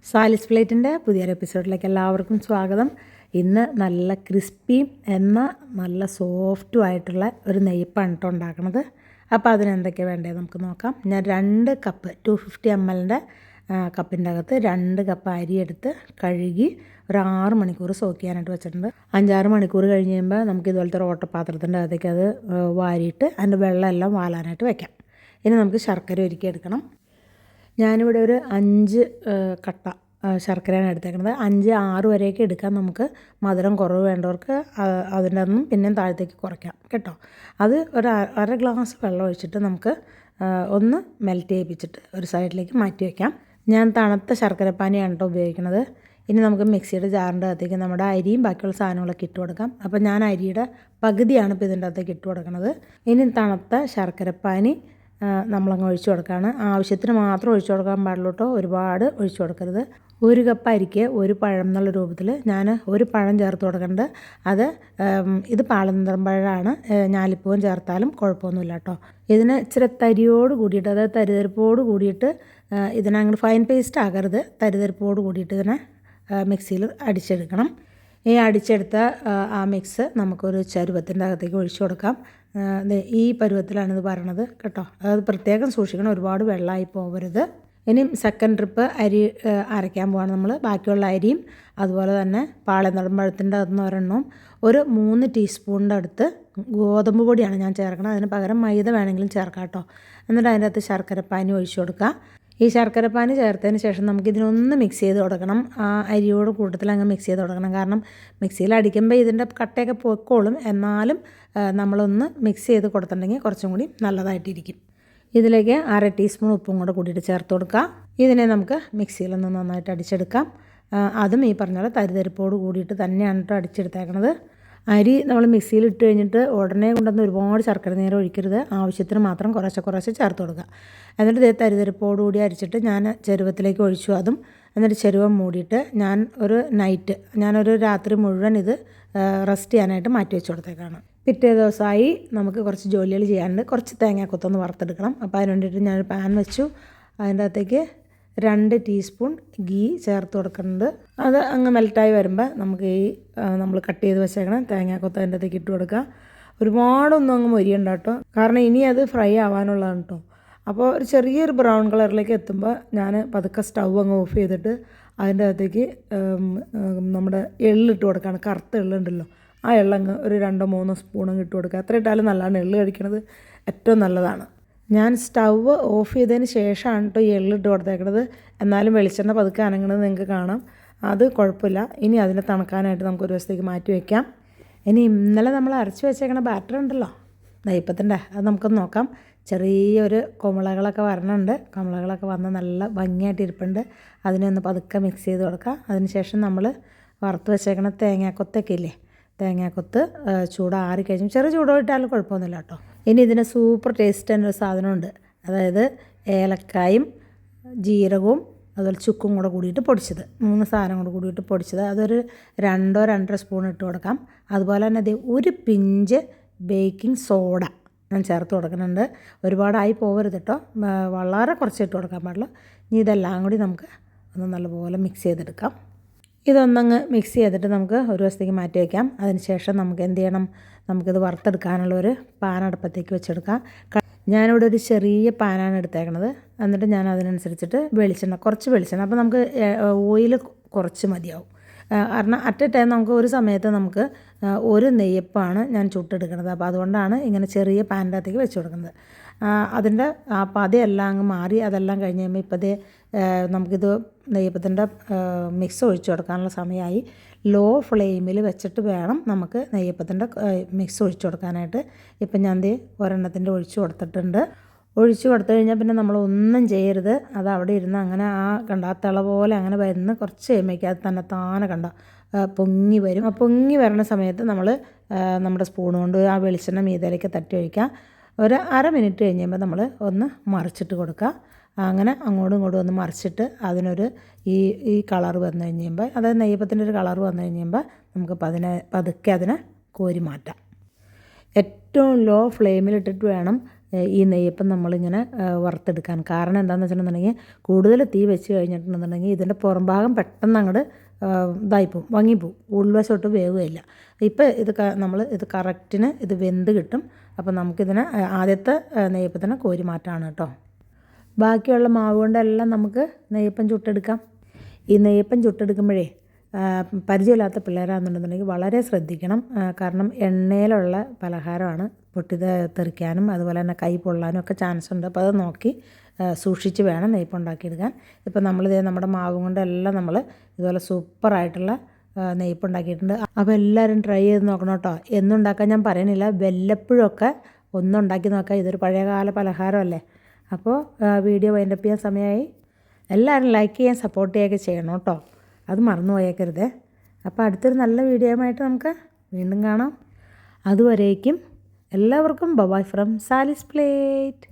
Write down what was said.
സാലിസ് പ്ലേറ്റിൻ്റെ പുതിയൊരു എപ്പിസോഡിലേക്ക് എല്ലാവർക്കും സ്വാഗതം. ഇന്ന് നല്ല ക്രിസ്പിയും എന്നാൽ നല്ല സോഫ്റ്റും ആയിട്ടുള്ള ഒരു നെയ്യപ്പാണ് കേട്ടോ ഉണ്ടാക്കുന്നത്. അപ്പോൾ അതിനെന്തൊക്കെയാണ് വേണ്ടത് നമുക്ക് നോക്കാം. ഞാൻ 2 കപ്പ് 250 ml കപ്പിൻ്റെ അകത്ത് 2 കപ്പ് അരി എടുത്ത് കഴുകി ഒരു 6 മണിക്കൂർ സോക്ക് ചെയ്യാനായിട്ട് വെച്ചിട്ടുണ്ട്. 5-6 മണിക്കൂർ കഴിഞ്ഞ് കഴിയുമ്പോൾ നമുക്ക് ഇതുപോലത്തെ ഒരു ഓട്ടപാത്രത്തിൻ്റെ അകത്തേക്ക് അത് വാരിയിട്ട് അതിൻ്റെ വെള്ളമെല്ലാം വാലാനായിട്ട് വെക്കാം. ഇനി നമുക്ക് ശർക്കര ഒരുക്കിയെടുക്കണം. ഞാനിവിടെ ഒരു 5 കട്ട ശർക്കരയാണ് എടുത്തേക്കുന്നത്. 5-6 വരെയൊക്കെ എടുക്കാം. നമുക്ക് മധുരം കുറവ് വേണ്ടവർക്ക് അതിൻ്റെ ഒന്നും പിന്നെയും താഴത്തേക്ക് കുറയ്ക്കാം കേട്ടോ. അത് ഒരു അര ഗ്ലാസ് വെള്ളം ഒഴിച്ചിട്ട് നമുക്ക് ഒന്ന് മെൽറ്റ് ചെയ്യിപ്പിച്ചിട്ട് ഒരു സൈഡിലേക്ക് മാറ്റി വയ്ക്കാം. ഞാൻ തണുത്ത ശർക്കരപ്പാനിയാണ് കേട്ടോ ഉപയോഗിക്കുന്നത്. ഇനി നമുക്ക് മിക്സിയുടെ ജാറിൻ്റെ അകത്തേക്ക് നമ്മുടെ അരിയും ബാക്കിയുള്ള സാധനങ്ങളൊക്കെ ഇട്ട് കൊടുക്കാം. അപ്പോൾ ഞാൻ അരിയുടെ പകുതിയാണ് ഇപ്പോൾ ഇതിൻ്റെ അകത്തേക്ക് ഇട്ട് കൊടുക്കുന്നത്. ഇനി തണുത്ത ശർക്കരപ്പാനി നമ്മളങ്ങ് ഒഴിച്ചു കൊടുക്കുകയാണ്. ആവശ്യത്തിന് മാത്രം ഒഴിച്ചു കൊടുക്കാൻ പാടുള്ളൂ കേട്ടോ, ഒരുപാട് ഒഴിച്ചു കൊടുക്കരുത്. 1 കപ്പ് അരിക്ക് 1 പഴം എന്നുള്ള രൂപത്തിൽ ഞാൻ 1 പഴം ചേർത്ത് കൊടുക്കുന്നുണ്ട്. അത് ഇത് പാളന്തരം പഴമാണ്. ഞാലിപ്പൂവും ചേർത്താലും കുഴപ്പമൊന്നുമില്ല കേട്ടോ. ഇതിന് ഇച്ചിരി തരിയോട് കൂടിയിട്ട്, അതായത് തരിതരിപ്പോട് കൂടിയിട്ട് ഇതിനങ്ങനെ ഫൈൻ പേസ്റ്റ് ആകരുത്. തരിതരിപ്പോട് കൂടിയിട്ട് ഇതിനെ മിക്സിയിൽ അടിച്ചെടുക്കണം. ഈ അടിച്ചെടുത്ത ആ മിക്സ് നമുക്കൊരു ചരുവത്തിൻ്റെ അകത്തേക്ക് ഒഴിച്ചു കൊടുക്കാം. ഈ പരുവത്തിലാണിത് പറയണത് കേട്ടോ. അത് പ്രത്യേകം സൂക്ഷിക്കണം, ഒരുപാട് വെള്ളമായി പോകരുത്. ഇനി സെക്കൻഡ് ട്രിപ്പ് അരി അരയ്ക്കാൻ പോവാണ് നമ്മൾ. ബാക്കിയുള്ള അരിയും അതുപോലെ തന്നെ പാളയംതടം പഴത്തിൻ്റെ അകത്തുനിന്ന് ഒരെണ്ണവും ഒരു 3 ടീസ്പൂണിൻ്റെ അടുത്ത് ഗോതമ്പ് പൊടിയാണ് ഞാൻ ചേർക്കണം. അതിന് പകരം മൈദ വേണമെങ്കിലും ചേർക്കാം കേട്ടോ. എന്നിട്ട് അതിൻ്റെ അകത്ത് ശർക്കരപ്പാനി ഒഴിച്ചു കൊടുക്കുക. ഈ ശർക്കരപ്പാനി ചേർത്തതിന് ശേഷം നമുക്കിതിനൊന്ന് മിക്സ് ചെയ്ത് കൊടുക്കണം. ആ അരിയോട് കൂട്ടത്തിൽ അങ്ങ് മിക്സ് ചെയ്ത് കൊടുക്കണം. കാരണം മിക്സിയിൽ അടിക്കുമ്പോൾ ഇതിൻ്റെ കട്ടയൊക്കെ പൊക്കോളും. എന്നാലും നമ്മളൊന്ന് മിക്സ് ചെയ്ത് കൊടുത്തിട്ടുണ്ടെങ്കിൽ കുറച്ചും കൂടി നല്ലതായിട്ടിരിക്കും. ഇതിലേക്ക് 1/2 ടീസ്പൂൺ ഉപ്പും കൂടെ കൂടിയിട്ട് ചേർത്ത് കൊടുക്കുക. ഇതിനെ നമുക്ക് മിക്സിയിലൊന്ന് നന്നായിട്ട് അടിച്ചെടുക്കാം. അതും ഈ പറഞ്ഞ പോലെ തരിതരിപ്പോട് കൂടിയിട്ട് തന്നെയാണ് കേട്ടോ അടിച്ചെടുത്തേക്കണത്. അരി നമ്മൾ മിക്സിയിൽ ഇട്ട് കഴിഞ്ഞിട്ട് ഉടനെ കൊണ്ടുവന്ന് ഒരുപാട് ശർക്കര നീര് ഒഴിക്കരുത്. ആവശ്യത്തിന് മാത്രം കുറച്ച് ചേർത്ത് കൊടുക്കുക. എന്നിട്ട് ഇത് തരിതരിപ്പോട് കൂടി അരിച്ചിട്ട് ഞാൻ ചെരുവത്തിലേക്ക് ഒഴിച്ചു. അതും എന്നിട്ട് ചെരുവം മൂടിയിട്ട് ഞാനൊരു രാത്രി മുഴുവൻ ഇത് റെസ്റ്റ് ചെയ്യാനായിട്ട് മാറ്റി വെച്ച് കൊടുത്തേക്കാണ്. പിറ്റേ ദിവസമായി നമുക്ക് കുറച്ച് ജോലികൾ ചെയ്യാനുണ്ട്. കുറച്ച് തേങ്ങാക്കൊത്തൊന്ന് വറുത്തെടുക്കണം. അപ്പോൾ അതിന് വേണ്ടിയിട്ട് ഞാനൊരു പാൻ വെച്ചു. അതിൻ്റെ അകത്തേക്ക് 2 ടീസ്പൂൺ ഗീ ചേർത്ത് കൊടുക്കുന്നുണ്ട്. അത് അങ്ങ് മെൽറ്റായി വരുമ്പോൾ നമുക്ക് ഈ നമ്മൾ കട്ട് ചെയ്ത് വെച്ചേക്കണം തേങ്ങാക്കൊത്ത് അതിൻ്റെ അകത്തേക്ക് ഇട്ട് കൊടുക്കുക. ഒരുപാടൊന്നും അങ്ങ് മൊരിയണ്ട കേട്ടോ, കാരണം ഇനി അത് ഫ്രൈ ആവാനുള്ളതാണ് കേട്ടോ. അപ്പോൾ ഒരു ചെറിയൊരു ബ്രൗൺ കളറിലേക്ക് എത്തുമ്പോൾ ഞാൻ പതുക്കെ സ്റ്റൗ അങ്ങ് ഓഫ് ചെയ്തിട്ട് അതിൻ്റെ അകത്തേക്ക് നമ്മുടെ എള്ളിട്ട് കൊടുക്കുകയാണ്. കറുത്ത എള്ളുണ്ടല്ലോ, ആ എള്ളങ്ങ് ഒരു 2-3 സ്പൂണങ്ങ് ഇട്ട് കൊടുക്കുക. അത്ര ഇട്ടാലും നല്ലതാണ്. എള്ള് കഴിക്കുന്നത് ഏറ്റവും നല്ലതാണ്. ഞാൻ സ്റ്റൗവ് ഓഫ് ചെയ്തതിന് ശേഷമാണ് കേട്ടോ ഈ എള്ളിട്ട് കൊടുത്തേക്കുന്നത്. എന്നാലും വെളിച്ചെണ്ണ പതുക്കെ അനങ്ങണത് നിങ്ങൾക്ക് കാണാം. അത് കുഴപ്പമില്ല. ഇനി അതിനെ തണുക്കാനായിട്ട് നമുക്കൊരു ദിവസത്തേക്ക് മാറ്റി വയ്ക്കാം. ഇനി ഇന്നലെ നമ്മൾ അരച്ച് വെച്ചേക്കണ ബാറ്റർ ഉണ്ടല്ലോ നെയ്യപ്പത്തിൻ്റെ, അത് നമുക്കൊന്ന് നോക്കാം. ചെറിയൊരു കുമിളകളൊക്കെ വരണുണ്ട്. കുമിളകളൊക്കെ വന്ന് നല്ല ഭംഗിയായിട്ട് ഇരിപ്പുണ്ട്. അതിനെ ഒന്ന് പതുക്കെ മിക്സ് ചെയ്ത് കൊടുക്കാം. അതിന് ശേഷം നമ്മൾ വറുത്ത് വെച്ചേക്കണ തേങ്ങാക്കൊത്തൊക്കെ ഇല്ലേ, തേങ്ങാക്കൊത്ത് ചൂടാറി കഴിഞ്ഞു, ചെറിയ ചൂടോയിട്ടാലും കുഴപ്പമൊന്നുമില്ല കേട്ടോ. ഇനി ഇതിന് സൂപ്പർ ടേസ്റ്റ് തന്നെ ഒരു സാധനമുണ്ട്. അതായത് ഏലക്കായും ജീരകവും അതുപോലെ ചുക്കും കൂടെ കൂടിയിട്ട് പൊടിച്ചത്, 3 സാധനം കൂടെ കൂടിയിട്ട് പൊടിച്ചത്. അതൊരു 2-2.5 സ്പൂൺ ഇട്ട് കൊടുക്കാം. അതുപോലെ തന്നെ അത് 1 പിഞ്ച് ബേക്കിംഗ് സോഡ ഞാൻ ചേർത്ത് കൊടുക്കുന്നുണ്ട്. ഒരുപാടായി പോകരുത് കേട്ടോ, വളരെ കുറച്ച് ഇട്ട് കൊടുക്കാൻ പാടുള്ളൂ. ഇനി ഇതെല്ലാം കൂടി നമുക്ക് ഒന്ന് നല്ലപോലെ മിക്സ് ചെയ്തെടുക്കാം. ഇതൊന്നങ്ങ് മിക്സ് ചെയ്തിട്ട് നമുക്ക് ഒരു ദിവസത്തേക്ക് മാറ്റി വയ്ക്കാം. അതിന് ശേഷം നമുക്ക് എന്ത് ചെയ്യണം, നമുക്കിത് വറുത്തെടുക്കാനുള്ളൊരു പാൻ അടുപ്പത്തേക്ക് വെച്ചെടുക്കാം. ഞാനിവിടെ ഒരു ചെറിയ പാനാണ് എടുത്തേക്കണത്. എന്നിട്ട് ഞാൻ അതിനനുസരിച്ചിട്ട് കുറച്ച് വെളിച്ചെണ്ണ, അപ്പോൾ നമുക്ക് ഓയിൽ കുറച്ച് മതിയാവും. കാരണം അറ്റ് എ ടൈം നമുക്ക് ഒരു സമയത്ത് നമുക്ക് ഒരു നെയ്യപ്പാണ് ഞാൻ ചുട്ടെടുക്കുന്നത്. അപ്പോൾ അതുകൊണ്ടാണ് ഇങ്ങനെ ചെറിയ പാനിൻ്റെ അകത്തേക്ക് വെച്ച് കൊടുക്കുന്നത്. അതിൻ്റെ ആ പതയെല്ലാം അങ്ങ് മാറി അതെല്ലാം കഴിഞ്ഞ് കഴിയുമ്പോൾ ഇപ്പോഴത്തെ നമുക്കിത് നെയ്യപ്പത്തിൻ്റെ മിക്സ് ഒഴിച്ചു കൊടുക്കാനുള്ള സമയമായി. ലോ ഫ്ലെയിമിൽ വെച്ചിട്ട് വേണം നമുക്ക് നെയ്യപ്പത്തിൻ്റെ മിക്സ് ഒഴിച്ചു കൊടുക്കാനായിട്ട്. ഇപ്പം ഞാൻ ഒരെണ്ണത്തിൻ്റെ ഒഴിച്ചു കൊടുത്തിട്ടുണ്ട്. ഒഴിച്ചു കൊടുത്തു കഴിഞ്ഞാൽ പിന്നെ നമ്മളൊന്നും ചെയ്യരുത്. അത് അവിടെ ഇരുന്ന് അങ്ങനെ ആ തിള പോലെ അങ്ങനെ വരുന്ന കുറച്ച് കഴിയുമ്പോഴേക്കും അത് തന്നെ താനെ പൊങ്ങി വരും. ആ പൊങ്ങി വരുന്ന സമയത്ത് നമ്മൾ നമ്മുടെ സ്പൂൺ കൊണ്ട് ആ വെളിച്ചെണ്ണ മീതയിലേക്ക് തട്ടി ഒഴിക്കുക. ഒരു 1/2 മിനിറ്റ് കഴിയുമ്പോൾ നമ്മൾ ഒന്ന് മറിച്ചിട്ട് കൊടുക്കുക. അങ്ങനെ അങ്ങോട്ടും ഇങ്ങോട്ടും ഒന്ന് മറിച്ചിട്ട് അതിനൊരു ഈ കളർ വന്നു കഴിയുമ്പോൾ, അതായത് നെയ്യപ്പത്തിൻ്റെ ഒരു കളർ വന്നു കഴിയുമ്പോൾ നമുക്ക് പതുക്കെ അതിനെ കോരി മാറ്റാം. ഏറ്റവും ലോ ഫ്ലെയിമിലിട്ടിട്ട് വേണം ഈ നെയ്യപ്പം നമ്മളിങ്ങനെ വറുത്തെടുക്കാൻ. കാരണം എന്താണെന്ന് വെച്ചിട്ടുണ്ടെങ്കിൽ കൂടുതൽ തീ വെച്ച് കഴിഞ്ഞിട്ടുണ്ടെന്നുണ്ടെങ്കിൽ ഇതിൻ്റെ പുറം ഭാഗം പെട്ടെന്ന് അങ്ങോട്ട് ഇതായിപ്പോവും, വങ്ങിപ്പോവും, ഉൾവശമൊട്ട് വേവുകയില്ല. ഇപ്പോൾ നമ്മൾ ഇത് കറക്റ്റിന് ഇത് വെന്ത് കിട്ടും. അപ്പോൾ നമുക്കിതിനെ ആദ്യത്തെ നെയ്യപ്പത്തിന് കോരി മാറ്റാണ് കേട്ടോ. ബാക്കിയുള്ള മാവ് കൊണ്ടെല്ലാം നമുക്ക് നെയ്യപ്പം ചുട്ടെടുക്കാം. ഈ നെയ്യപ്പം ചുട്ടെടുക്കുമ്പോഴേ പരിചയമില്ലാത്ത പിള്ളേരാണെന്നുണ്ടെന്നുണ്ടെങ്കിൽ വളരെ ശ്രദ്ധിക്കണം. കാരണം എണ്ണയിലുള്ള പലഹാരമാണ്, തെറിക്കാനും അതുപോലെ തന്നെ കൈ പൊള്ളാനും ഒക്കെ ചാൻസ് ഉണ്ട്. അപ്പോൾ അത് നോക്കി സൂക്ഷിച്ച് വേണം നെയ്യപ്പം ഉണ്ടാക്കിയെടുക്കാൻ. ഇപ്പോൾ നമ്മളിതേ നമ്മുടെ മാവ് കൊണ്ടെല്ലാം നമ്മൾ ഇതുപോലെ സൂപ്പറായിട്ടുള്ള നെയ്യപ്പം ഉണ്ടാക്കിയിട്ടുണ്ട്. അപ്പോൾ എല്ലാവരും ട്രൈ ചെയ്ത് നോക്കണം കേട്ടോ. എന്നും ഉണ്ടാക്കാൻ ഞാൻ പറയുന്നില്ല, വല്ലപ്പോഴൊക്കെ ഒന്നുണ്ടാക്കി നോക്കാം. ഇതൊരു പഴയകാല പലഹാരമല്ലേ. അപ്പോൾ വീഡിയോ വൈൻഡപ്പ് ചെയ്യാൻ സമയമായി. എല്ലാവരും ലൈക്ക് ചെയ്യാൻ സപ്പോർട്ട് ചെയ്യുകയൊക്കെ ചെയ്യണം കേട്ടോ, അത് മറന്നു പോയേക്കരുതേ. അപ്പോൾ അടുത്തൊരു നല്ല വീഡിയോയുമായിട്ട് നമുക്ക് വീണ്ടും കാണാം. അതുവരേക്കും എല്ലാവർക്കും ബൈ ഫ്രം സാലിസ് പ്ലേറ്റ്.